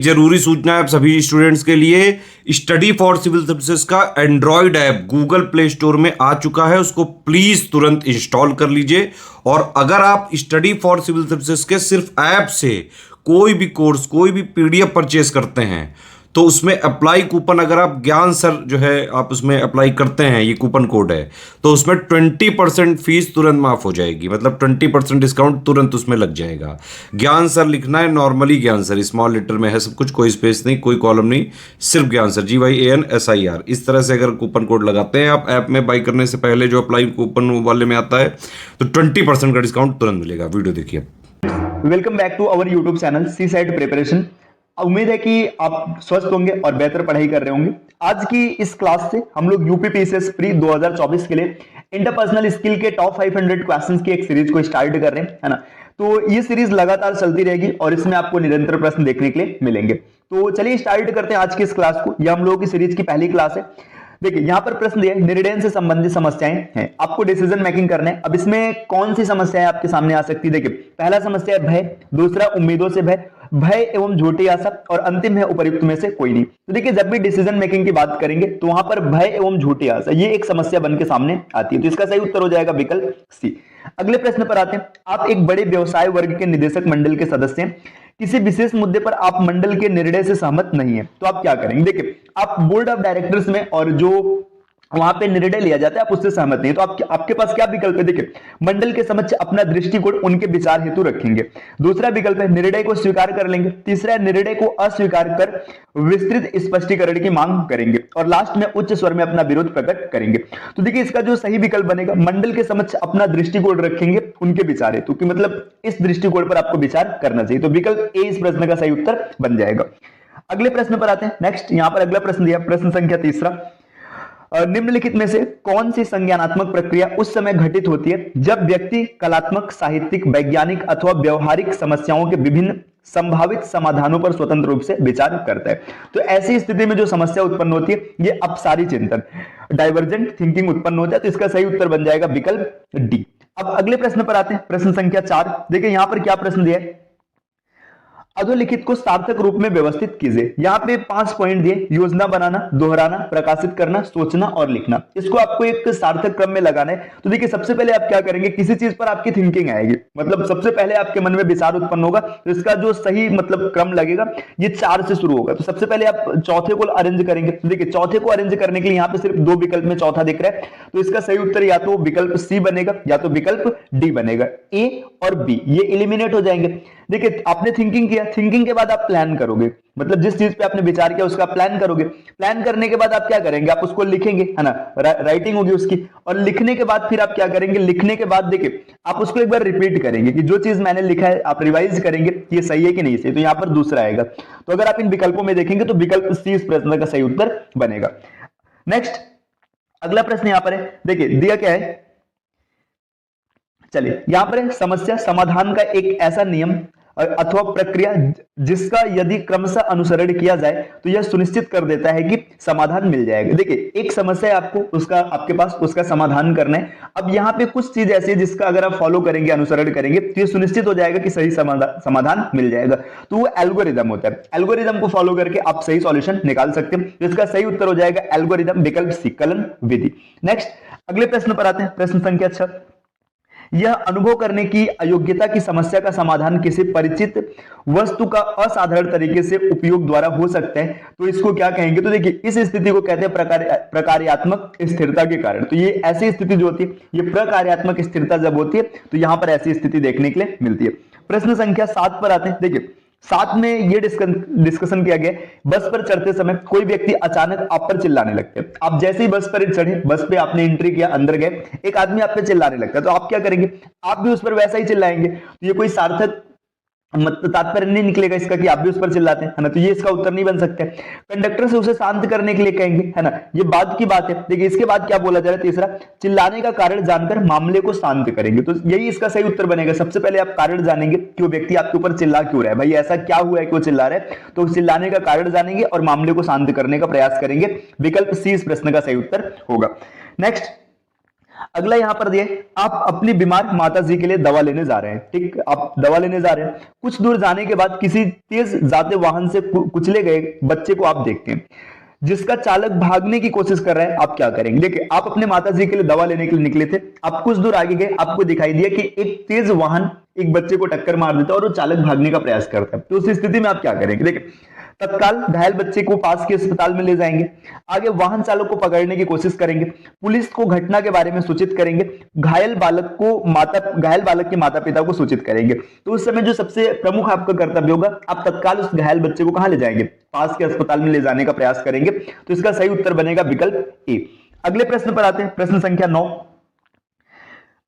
जरूरी सूचना है आप सभी स्टूडेंट्स के लिए। स्टडी फॉर सिविल सर्विसेज का Android app Google play store में आ चुका है, उसको प्लीज तुरंत इंस्टॉल कर लीजिए। और अगर आप स्टडी फॉर सिविल सर्विसेज के सिर्फ ऐप से कोई भी कोर्स, कोई भी पीडीएफ परचेस करते हैं तो उसमें अप्लाई कूपन, अगर आप ज्ञान सर जो है आप उसमें अप्लाई करते हैं, ये कूपन कोड है, तो उसमें 20% फीस तुरंत माफ हो जाएगी। मतलब 20% डिस्काउंट तुरंत उसमें लग जाएगा। ज्ञान सर लिखना है, नॉर्मली ज्ञान सर, स्मॉल लेटर में है सब कुछ, कोई स्पेस नहीं, कोई कॉलम नहीं, सिर्फ ज्ञान सर, GYANSIR। इस तरह से अगर कूपन कोड लगाते हैं आप ऐप में बाई करने से पहले, जो अप्लाई कूपन वाले में आता है, तो 20% का डिस्काउंट तुरंत मिलेगा। वीडियो देखिए। Welcome back to our YouTube channel C side preparation. उम्मीद है कि आप स्वस्थ होंगे और बेहतर पढ़ाई कर रहे होंगे। आज की इस क्लास से हम लोग यूपीपीसीएस प्री 2024 के लिए इंटरपर्सनल स्किल के टॉप 500 क्वेश्चंस की एक सीरीज को स्टार्ट कर रहे हैं, है ना। तो ये सीरीज लगातार चलती रहेगी और इसमें आपको निरंतर प्रश्न देखने के लिए मिलेंगे। तो चलिए स्टार्ट करते हैं आज की इस क्लास को। यह हम लोगों की सीरीज की पहली क्लास है। देखिए यहाँ पर प्रश्न दिया है, निर्णय से संबंधित समस्याएं हैं, आपको डिसीजन मेकिंग करना है। अब इसमें कौन सी समस्याएं आपके सामने आ सकती है? देखिए पहला समस्या है भय, दूसरा उम्मीदों से भय, भय एवं झूठी आशा, और अंतिम है उपर्युक्त में से कोई नहीं। तो देखिए जब भी डिसीजन मेकिंग की बात करेंगे तो वहां पर भय एवं झूठी आशा ये एक समस्या बन के सामने आती है। तो इसका सही उत्तर हो जाएगा विकल्प सी। अगले प्रश्न पर आते हैं। आप एक बड़े व्यवसाय वर्ग के निदेशक मंडल के सदस्य हैं, किसी विशेष मुद्दे पर आप मंडल के निर्णय से सहमत नहीं है, तो आप क्या करेंगे? देखिए आप बोर्ड ऑफ डायरेक्टर्स में और जो वहां पे निर्णय लिया जाता है आप उससे सहमत नहीं, तो आपके पास क्या विकल्प है? देखिए मंडल के समक्ष अपना दृष्टिकोण उनके विचार हेतु रखेंगे। दूसरा विकल्प है निर्णय को स्वीकार कर लेंगे। तीसरा है निर्णय को अस्वीकार कर विस्तृत स्पष्टीकरण की मांग करेंगे। और लास्ट में उच्च स्वर में अपना विरोध प्रकट करेंगे। तो देखिए इसका जो सही विकल्प बनेगा, मंडल के समक्ष अपना दृष्टिकोण रखेंगे उनके विचार हेतु, कि मतलब इस दृष्टिकोण पर आपको विचार करना चाहिए। तो विकल्प ए इस प्रश्न का सही उत्तर बन जाएगा। अगले प्रश्न पर आते हैं। नेक्स्ट यहाँ पर अगला प्रश्न दिया, प्रश्न संख्या 3। निम्नलिखित में से कौन सी संज्ञानात्मक प्रक्रिया उस समय घटित होती है जब व्यक्ति कलात्मक, साहित्यिक, वैज्ञानिक अथवा व्यवहारिक समस्याओं के विभिन्न संभावित समाधानों पर स्वतंत्र रूप से विचार करता है? तो ऐसी स्थिति में जो समस्या उत्पन्न होती है ये अपसारी चिंतन, डाइवर्जेंट थिंकिंग उत्पन्न होता है। तो इसका सही उत्तर बन जाएगा विकल्प डी। अब अगले प्रश्न पर आते हैं, प्रश्न संख्या 4। देखिए यहां पर क्या प्रश्न दिया है, अधोलिखित को सार्थक रूप में व्यवस्थित कीजिए। यहाँ पे 5 पॉइंट दिए, योजना बनाना, दोहराना, प्रकाशित करना, सोचना और लिखना। इसको आपको एक सार्थक क्रम में लगाना है। तो देखिए सबसे पहले आप क्या करेंगे, किसी चीज पर आपकी थिंकिंग आएगी, मतलब सबसे पहले आपके मन में विचार उत्पन्न होगा, तो इसका जो सही मतलब क्रम लगेगा ये 4 से शुरू होगा। तो सबसे पहले आप चौथे को अरेंज करेंगे। तो देखिए चौथे को अरेंज करने के लिए यहाँ पे सिर्फ 2 विकल्प में चौथा दिख रहा है, तो इसका सही उत्तर या तो विकल्प सी बनेगा या तो विकल्प डी बनेगा। ए और बी ये एलिमिनेट हो जाएंगे। देखिए आपने थिंकिंग किया, थिंकिंग के बाद आप प्लान करोगे, मतलब जिस चीज पे आपने विचार किया उसका प्लान करोगे। प्लान करने के बाद आप क्या करेंगे, आप उसको लिखेंगे, है ना, राइटिंग होगी उसकी। और लिखने के बाद फिर आप क्या करेंगे, लिखने के बाद देखिए आप उसको एक बार रिपीट करेंगे कि जो चीज मैंने लिखा है आप रिवाइज करेंगे ये सही है कि नहीं सही। तो यहाँ पर दूसरा आएगा। तो अगर आप इन विकल्पों में देखेंगे तो विकल्प सी इस प्रश्न का सही उत्तर बनेगा। नेक्स्ट अगला प्रश्न यहाँ पर है, देखिए दिया क्या है, चलिए यहां पर है समस्या समाधान का एक ऐसा नियम अथवा प्रक्रिया जिसका यदि क्रमशः अनुसरण किया जाए तो यह सुनिश्चित कर देता है कि समाधान मिल जाएगा। देखिए एक समस्या है, आपको उसका आपके पास उसका समाधान करना है। अब यहाँ पे कुछ चीज ऐसी है जिसका अगर आप फॉलो करेंगे, अनुसरण करेंगे, तो ये सुनिश्चित हो जाएगा कि सही समाधान मिल जाएगा। तो वो एल्गोरिदम होता है। एल्गोरिदम को फॉलो करके आप सही सॉल्यूशन निकाल सकते हैं। तो इसका सही उत्तर हो जाएगा एल्गोरिदम, विकल्प सी, कलन विधि। नेक्स्ट अगले प्रश्न पर आते हैं, प्रश्न संख्या 6। यह अनुभव करने की अयोग्यता की समस्या का समाधान किसी परिचित वस्तु का असाधारण तरीके से उपयोग द्वारा हो सकता है, तो इसको क्या कहेंगे? तो देखिए इस स्थिति को कहते हैं प्रकार्यात्मक स्थिरता के कारण। तो ये ऐसी स्थिति जो होती है, ये प्रकार्यात्मक स्थिरता जब होती है तो यहां पर ऐसी स्थिति देखने के लिए मिलती है। प्रश्न संख्या 7 पर आते हैं। देखिए 7 में ये डिस्कशन किया गया, बस पर चढ़ते समय कोई व्यक्ति अचानक आप पर चिल्लाने लगते हैं। आप जैसे ही बस पर चढ़े, बस पे आपने एंट्री किया, अंदर गए, एक आदमी आप पे चिल्लाने लगता है, तो आप क्या करेंगे? आप भी उस पर वैसा ही चिल्लाएंगे। तो ये कोई सार्थक मतलब तात्पर्य नहीं निकलेगा इसका कि आप भी उस पर चिल्लाते हैं, है ना। तो ये इसका उत्तर नहीं बन सकता है। कंडक्टर से उसे शांत करने के लिए कहेंगे, है ना, ये बाद की बात है। देखिए इसके बाद क्या बोला जा रहा है, तीसरा, चिल्लाने का कारण जानकर मामले को शांत करेंगे। तो यही इसका सही उत्तर बनेगा। सबसे पहले आप कारण जानेंगे कि वो व्यक्ति आपके ऊपर चिल्ला क्यों रहा है, भाई ऐसा क्या हुआ है कि वो चिल्ला रहा है। तो चिल्लाने का कारण जानेंगे और मामले को शांत करने का प्रयास करेंगे। विकल्प सी इस प्रश्न का सही उत्तर होगा। नेक्स्ट अगला यहां पर दिए, आप अपनी बीमार माता जी के लिए दवा लेने जा रहे हैं। ठीक, आप दवा लेने जा रहे हैं, कुछ दूर जाने के बाद किसी तेज जाते वाहन से कुचले गए बच्चे को आप देखते हैं, जिसका चालक भागने की कोशिश कर रहा है। आप क्या करेंगे? देखिए, आप अपने माता जी के लिए दवा लेने के लिए निकले थे, आप कुछ दूर आगे गए, आपको दिखाई दिया कि एक तेज वाहन एक बच्चे को टक्कर मार देता है और वो चालक भागने का प्रयास करता है। तो उस स्थिति में आप क्या करेंगे? देखिए, तत्काल घायल बच्चे को पास के अस्पताल में ले जाएंगे, आगे वाहन चालक को पकड़ने की कोशिश करेंगे, पुलिस को घटना के बारे में सूचित करेंगे, घायल बालक के माता पिता को सूचित करेंगे। तो उस समय जो सबसे प्रमुख आपका कर्तव्य होगा, आप तत्काल उस घायल बच्चे को कहां ले जाएंगे? पास के अस्पताल में ले जाने का प्रयास करेंगे। तो इसका सही उत्तर बनेगा विकल्प ए। अगले प्रश्न पर आते हैं, प्रश्न संख्या 9।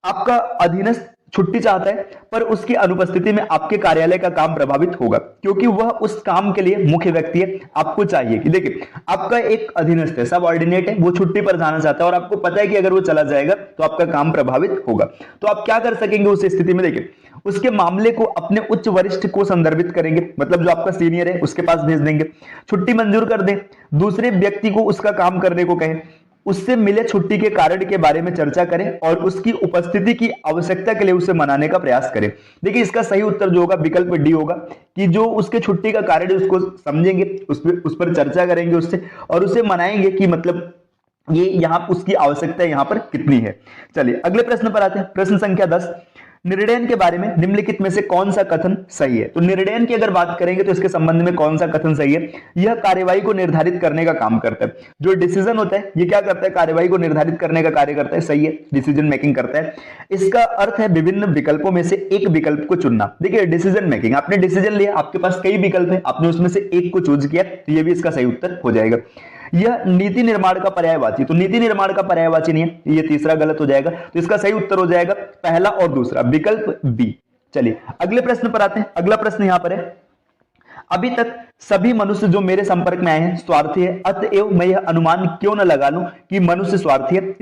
आपका अधीनस्थ छुट्टी चाहता है, पर उसकी अनुपस्थिति में आपके कार्यालय का काम प्रभावित होगा, क्योंकि वह उस काम के लिए मुख्य व्यक्ति है। आपको चाहिए कि देखिए, आपका एक अधीनस्थ है, सबऑर्डिनेट है, वो छुट्टी पर जाना चाहता है और आपको पता है कि अगर वो चला जाएगा तो आपका काम प्रभावित होगा। तो आप क्या कर सकेंगे उस स्थिति में? देखिए, उसके मामले को अपने उच्च वरिष्ठ को संदर्भित करेंगे, मतलब जो आपका सीनियर है उसके पास भेज देंगे, छुट्टी मंजूर कर दें, दूसरे व्यक्ति को उसका काम करने को कहें, उससे मिले छुट्टी के कारण के बारे में चर्चा करें और उसकी उपस्थिति की आवश्यकता के लिए उसे मनाने का प्रयास करें। देखिए, इसका सही उत्तर जो होगा विकल्प डी होगा, कि जो उसके छुट्टी का कारण है उसको समझेंगे, उस पर चर्चा करेंगे उससे और उसे मनाएंगे कि मतलब ये यहाँ उसकी आवश्यकता यहाँ पर कितनी है। चलिए अगले प्रश्न पर आते हैं, प्रश्न संख्या 10। निर्णयन के बारे में निम्नलिखित में से कौन सा कथन सही है? तो निर्णयन की अगर बात करेंगे तो इसके संबंध में कौन सा कथन सही है? यह कार्यवाही को निर्धारित करने का काम करता है। जो डिसीजन होता है ये क्या करता है? कार्यवाही को निर्धारित करने का कार्य करता है। सही है, डिसीजन मेकिंग करता है। इसका अर्थ है विभिन्न विकल्पों में से एक विकल्प को चुनना। देखिए, डिसीजन मेकिंग, आपने डिसीजन लिया, आपके पास कई विकल्प है, आपने उसमें से एक को चूज किया, तो ये भी इसका सही उत्तर हो जाएगा। यह नीति निर्माण का पर्यायवाची, तो नीति निर्माण का पर्यायवाची नहीं है, ये तीसरा गलत हो जाएगा। तो इसका सही उत्तर हो जाएगा पहला और दूसरा, विकल्प बी। चलिए अगले प्रश्न पर आते हैं। अगला प्रश्न यहां पर है, अभी तक सभी मनुष्य जो मेरे संपर्क में आए हैं स्वार्थी है, अतएव मैं यह अनुमान क्यों न लगा लूं कि मनुष्य स्वार्थी है।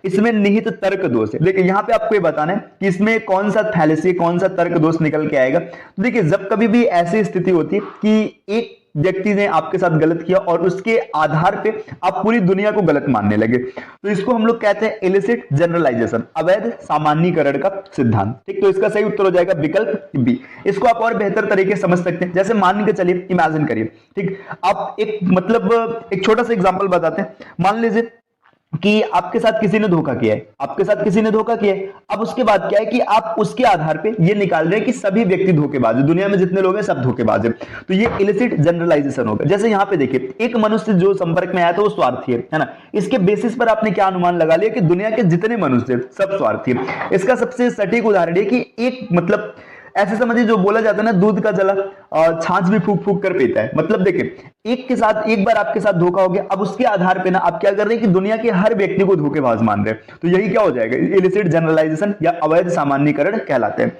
इसमें निहित तर्क दोष है। देखिए, यहां पे आपको ये बताना है कि इसमें कौन सा फैलेसी, कौन सा तर्क दोष निकल के आएगा। तो देखिए, जब कभी भी ऐसी स्थिति होती है कि एक व्यक्ति ने आपके साथ गलत किया और उसके आधार पे आप पूरी दुनिया को गलत मानने लगे, तो इसको हम लोग कहते हैं इलिसिट जनरलाइजेशन, अवैध सामान्यीकरण का सिद्धांत। ठीक, तो इसका सही उत्तर हो जाएगा विकल्प बी। इसको आप और बेहतर तरीके से समझ सकते हैं। जैसे मान के चलिए, इमेजिन करिए, ठीक, आप एक छोटा सा एग्जांपल बताते हैं। मान लीजिए कि आपके साथ किसी ने धोखा किया है, अब उसके बाद क्या है कि आप उसके आधार पे ये निकाल रहे हैं कि सभी व्यक्ति धोखेबाज है, दुनिया में जितने लोग हैं सब धोखेबाज है। तो ये इलिसिट जनरलाइजेशन होगा। जैसे यहां पे देखिए, एक मनुष्य जो संपर्क में आया था वो स्वार्थी है ना, इसके बेसिस पर आपने क्या अनुमान लगा लिया कि दुनिया के जितने मनुष्य हैं सब स्वार्थी है। इसका सबसे सटीक उदाहरण है कि एक मतलब ऐसे समझिए, जो बोला जाता है ना, दूध का जला छाछ भी फूक फूक कर पीता है। मतलब देखिए, एक बार आपके साथ धोखा हो गया, अब उसके आधार पे ना आप क्या कर रहे हैं कि दुनिया के हर व्यक्ति को धोखेबाज मान रहे हैं। तो यही क्या हो जाएगा? इलिसिट जनरलाइजेशन या अवैध सामान्यीकरण कहलाते हैं।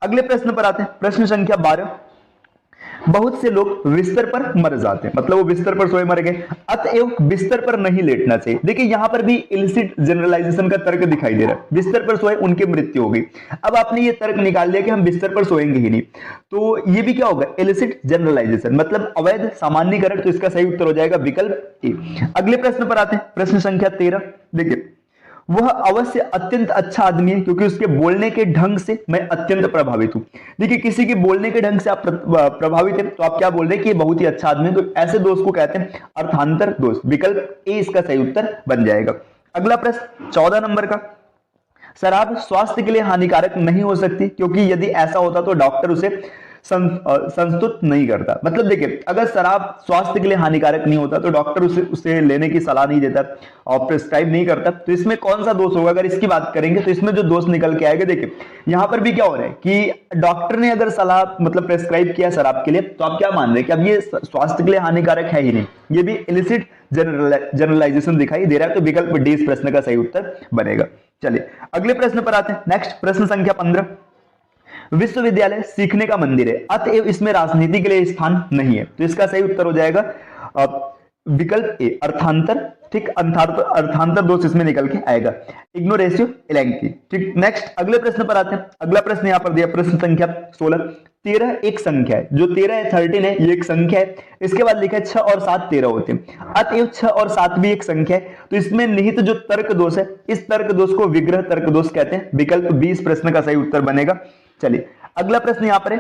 अगले प्रश्न पर आते हैं, प्रश्न संख्या 12। बहुत से लोग बिस्तर पर मर जाते हैं, मतलब वो बिस्तर पर सोए मर गए, अतएव बिस्तर पर नहीं लेटना चाहिए। देखिए, यहां पर भी इलिसिट जनरलाइजेशन का तर्क दिखाई दे रहा है। बिस्तर पर सोए, उनकी मृत्यु हो गई, अब आपने ये तर्क निकाल लिया कि हम बिस्तर पर सोएंगे ही नहीं, तो ये भी क्या होगा? इलिसिट जनरलाइजेशन, मतलब अवैध सामान्यीकरण। तो इसका सही उत्तर हो जाएगा विकल्प ए। अगले प्रश्न पर आते हैं, प्रश्न संख्या 13। देखिए, वह अवश्य अत्यंत अच्छा आदमी है क्योंकि उसके बोलने के ढंग से मैं अत्यंत प्रभावित हूं। देखिए, किसी के बोलने के ढंग से आप प्रभावित हैं तो आप क्या बोल रहे हैं कि ये बहुत ही अच्छा आदमी है। तो ऐसे दोष को कहते हैं अर्थांतर दोष। विकल्प ए इसका सही उत्तर बन जाएगा। अगला प्रश्न 14 नंबर का, शराब स्वास्थ्य के लिए हानिकारक नहीं हो सकती क्योंकि यदि ऐसा होता तो डॉक्टर उसे संस्तुत नहीं करता। मतलब देखिए, अगर शराब स्वास्थ्य के लिए हानिकारक नहीं होता तो डॉक्टर उसे लेने की सलाह नहीं देता और प्रिस्क्राइब नहीं करता। तो इसमें कौन सा दोष होगा? अगर इसकी बात करेंगे तो इसमें जो दोष निकल के आएगा, देखिए यहां पर भी क्या हो रहा है कि डॉक्टर ने अगर सलाह मतलब प्रिस्क्राइब किया शराब के लिए, तो आप क्या मान रहे हैं कि अब ये स्वास्थ्य के लिए हानिकारक है ही नहीं। ये भी इलिसिट जनरलाइजेशन दिखाई दे रहा है। तो विकल्प डी इस प्रश्न का सही उत्तर बनेगा। चलिए अगले प्रश्न पर आते हैं। नेक्स्ट प्रश्न संख्या 15। विश्वविद्यालय सीखने का मंदिर है, अतएव इसमें राजनीति के लिए स्थान नहीं है। तो इसका सही उत्तर हो जाएगा विकल्प ए, अर्थांतर। ठीक, अर्थांतर दोष इसमें निकल के आएगा, इग्नोरेसिव इलेंकी। ठीक, नेक्स्ट अगले प्रश्न पर आते हैं। अगला प्रश्न यहां पर दिया, प्रश्न संख्या 16। 13 एक संख्या है, जो 13 है 13 है, ये एक संख्या है। इसके बाद लिखा है 6 और 7 13 होते हैं, अतएव 6 और 7 भी एक संख्या है। तो इसमें निहित जो तर्क दोष है, इस तर्क दोष को विग्रह तर्क दोष कहते हैं। विकल्प बी इस प्रश्न का सही उत्तर बनेगा। चलिए अगला प्रश्न यहां पर है,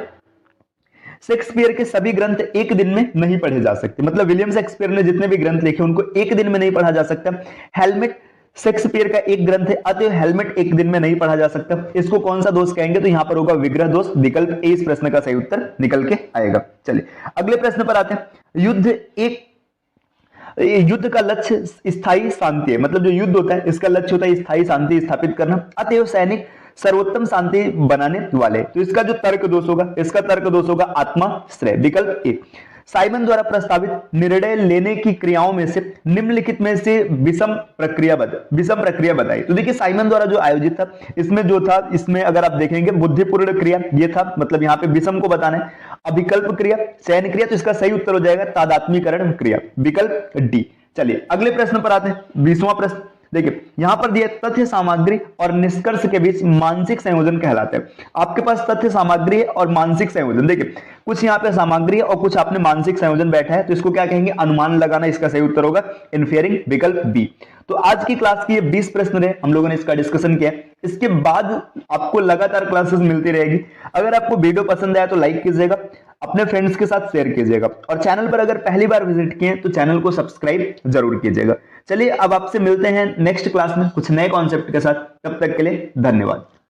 शेक्सपियर के सभी ग्रंथ एक दिन में नहीं पढ़े जा सकते, मतलब विलियम शेक्सपियर ने जितने भी ग्रंथ लिखे उनको एक दिन में नहीं पढ़ा जा सकता। हेलमेट शेक्सपियर का एक ग्रंथ है, अतः हेलमेट एक दिन में नहीं पढ़ा जा सकता। इसको कौन सा दोष कहेंगे? तो यहां पर होगा विग्रह दोष। विकल्प ए इस प्रश्न का सही उत्तर निकल के आएगा। चलिए अगले प्रश्न पर आते हैं। युद्ध का लक्ष्य स्थायी शांति है, मतलब जो युद्ध होता है इसका लक्ष्य होता है स्थायी शांति स्थापित करना, अतएव सैनिक सर्वोत्तम शांति बनाने वाले। तो इसका जो तर्क दोष होगा, इसका तर्क दोष होगा आत्माश्रय। विकल्प ए। साइमन द्वारा प्रस्तावित निर्णय लेने की क्रियाओं में से निम्नलिखित में से विषम प्रक्रिया बताई। तो देखिए साइमन द्वारा जो आयोजित था, इसमें जो था, इसमें अगर आप देखेंगे बुद्धिपूर्ण क्रिया ये था, मतलब यहाँ पे विषम को बताना है। अभिकल्प क्रिया, चयन क्रिया, तो इसका सही उत्तर हो जाएगा तादात्म्यकरण क्रिया। विकल्प डी। चलिए अगले प्रश्न पर आते हैं, 20वां प्रश्न। देखिए यहां पर दिया तथ्य सामग्री और निष्कर्ष के बीच मानसिक संयोजन कहलाता है। आपके पास तथ्य सामग्री है और मानसिक संयोजन। देखिए कुछ यहाँ पे सामग्री है और कुछ आपने मानसिक संयोजन बैठा है, तो इसको क्या कहेंगे? अनुमान लगाना। इसका सही उत्तर होगा इन्फेयरिंग। विकल्प बी। तो आज की क्लास की ये 20 प्रश्न रहे, हम लोगों ने इसका डिस्कशन किया। इसके बाद आपको लगातार क्लासेस मिलती रहेगी। अगर आपको वीडियो पसंद आया तो लाइक कीजिएगा, अपने फ्रेंड्स के साथ शेयर कीजिएगा, और चैनल पर अगर पहली बार विजिट किए तो चैनल को सब्सक्राइब जरूर कीजिएगा। चलिए अब आपसे मिलते हैं नेक्स्ट क्लास में कुछ नए कॉन्सेप्ट के साथ। तब तक के लिए धन्यवाद।